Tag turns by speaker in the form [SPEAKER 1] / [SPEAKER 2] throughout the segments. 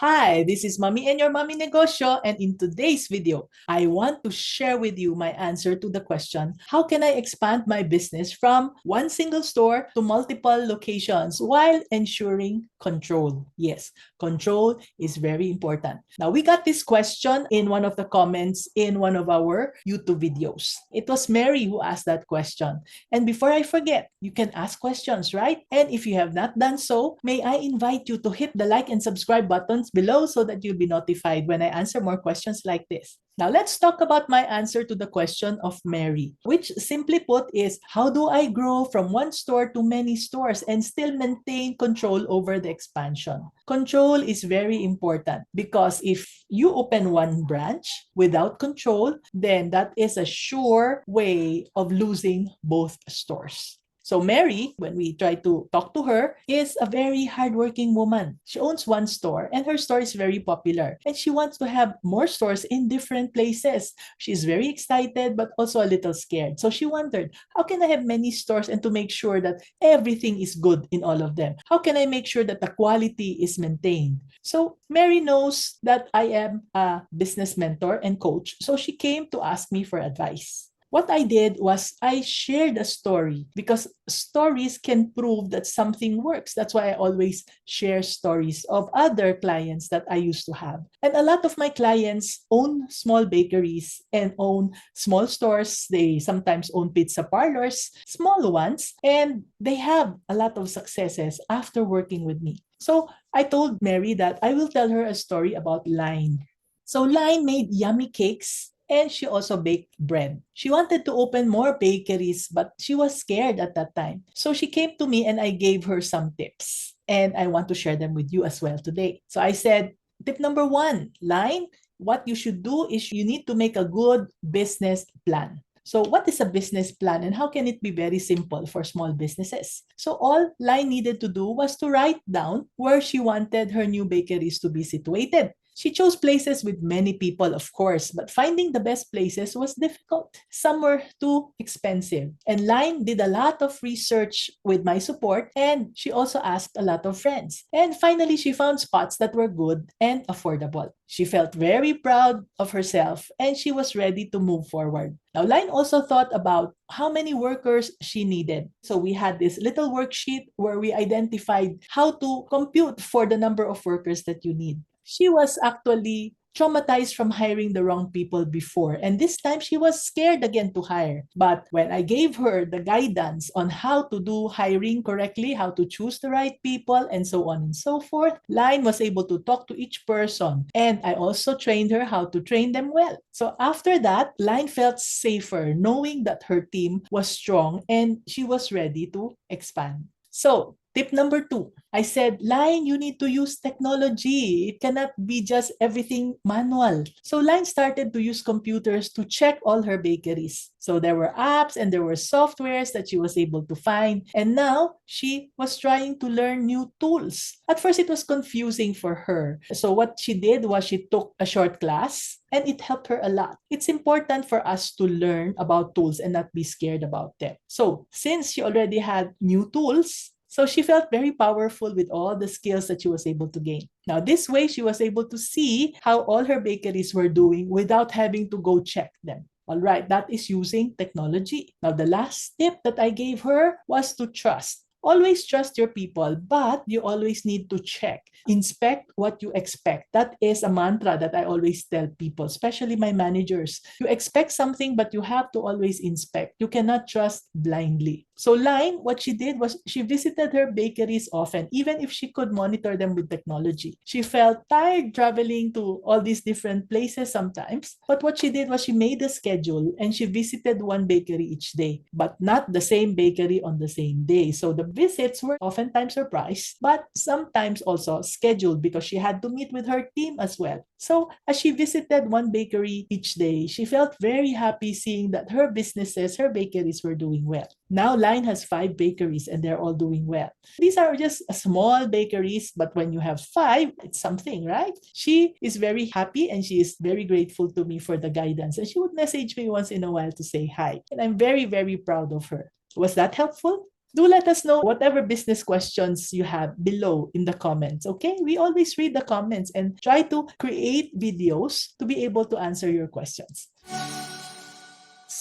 [SPEAKER 1] Hi, this is Mommy and your Mommy Negosyo, and in today's video, I want to share with you my answer to the question, how can I expand my business from one single store to multiple locations while ensuring control? Yes, control is very important. Now, we got this question in one of the comments in one of our YouTube videos. It was Mary who asked that question. And before I forget, you can ask questions, right? And if you have not done so, may I invite you to hit the like and subscribe buttons below so that you'll be notified when I answer more questions like this. Now, let's talk about my answer to the question of Mary, which simply put is, how do I grow from one store to many stores and still maintain control over the expansion? Control is very important because if you open one branch without control, then that is a sure way of losing both stores. So Mary, when we try to talk to her, is a very hardworking woman. She owns one store and her store is very popular. And she wants to have more stores in different places. She's very excited but also a little scared. So she wondered, how can I have many stores and to make sure that everything is good in all of them? How can I make sure that the quality is maintained? So Mary knows that I am a business mentor and coach. So she came to ask me for advice. What I did was I shared a story because stories can prove that something works. That's why I always share stories of other clients that I used to have. And a lot of my clients own small bakeries and own small stores. They sometimes own pizza parlors, small ones, and they have a lot of successes after working with me. So I told Mary that I will tell her a story about Line. So Line made yummy cakes and she also baked bread. She wanted to open more bakeries, but she was scared at that time. So she came to me and I gave her some tips. And I want to share them with you as well today. So I said, tip number one, Line, what you should do is you need to make a good business plan. So what is a business plan and how can it be very simple for small businesses? So all Line needed to do was to write down where she wanted her new bakeries to be situated. She chose places with many people, of course, but finding the best places was difficult. Some were too expensive. And Line did a lot of research with my support, and she also asked a lot of friends. And finally, she found spots that were good and affordable. She felt very proud of herself, and she was ready to move forward. Now, Line also thought about how many workers she needed. So we had this little worksheet where we identified how to compute for the number of workers that you need. She was actually traumatized from hiring the wrong people before. And this time she was scared again to hire. But when I gave her the guidance on how to do hiring correctly, how to choose the right people, and so on and so forth, Line was able to talk to each person. And I also trained her how to train them well. So after that, Line felt safer knowing that her team was strong and she was ready to expand. So, tip number two, I said, Line, you need to use technology. It cannot be just everything manual. So Line started to use computers to check all her bakeries. So there were apps and there were softwares that she was able to find. And now she was trying to learn new tools. At first, it was confusing for her. So what she did was she took a short class and it helped her a lot. It's important for us to learn about tools and not be scared about them. So since she already had new tools, so she felt very powerful with all the skills that she was able to gain. Now, this way, she was able to see how all her bakeries were doing without having to go check them. All right, that is using technology. Now, the last tip that I gave her was to trust. Always trust your people, but you always need to check. Inspect what you expect. That is a mantra that I always tell people, especially my managers. You expect something, but you have to always inspect. You cannot trust blindly. So Line, what she did was she visited her bakeries often, even if she could monitor them with technology. She felt tired traveling to all these different places sometimes, but what she did was she made a schedule and she visited one bakery each day, but not the same bakery on the same day. So the visits were oftentimes surprise, but sometimes also scheduled because she had to meet with her team as well. So as she visited one bakery each day, she felt very happy seeing that her businesses, her bakeries were doing well. Now Line has 5 bakeries and they're all doing well. These are just small bakeries, but when you have 5, it's something, right? She is very happy and she is very grateful to me for the guidance. And she would message me once in a while to say hi. And I'm very, very proud of her. Was that helpful? Do let us know whatever business questions you have below in the comments, okay? We always read the comments and try to create videos to be able to answer your questions.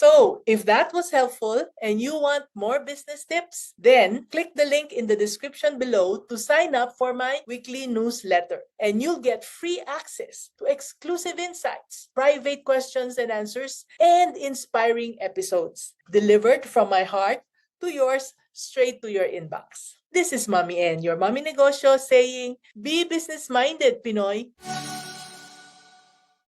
[SPEAKER 1] So, if that was helpful and you want more business tips, then click the link in the description below to sign up for my weekly newsletter. And you'll get free access to exclusive insights, private questions and answers, and inspiring episodes delivered from my heart to yours straight to your inbox. This is Mommy N, your Mommy Negosyo, saying, be business minded, Pinoy.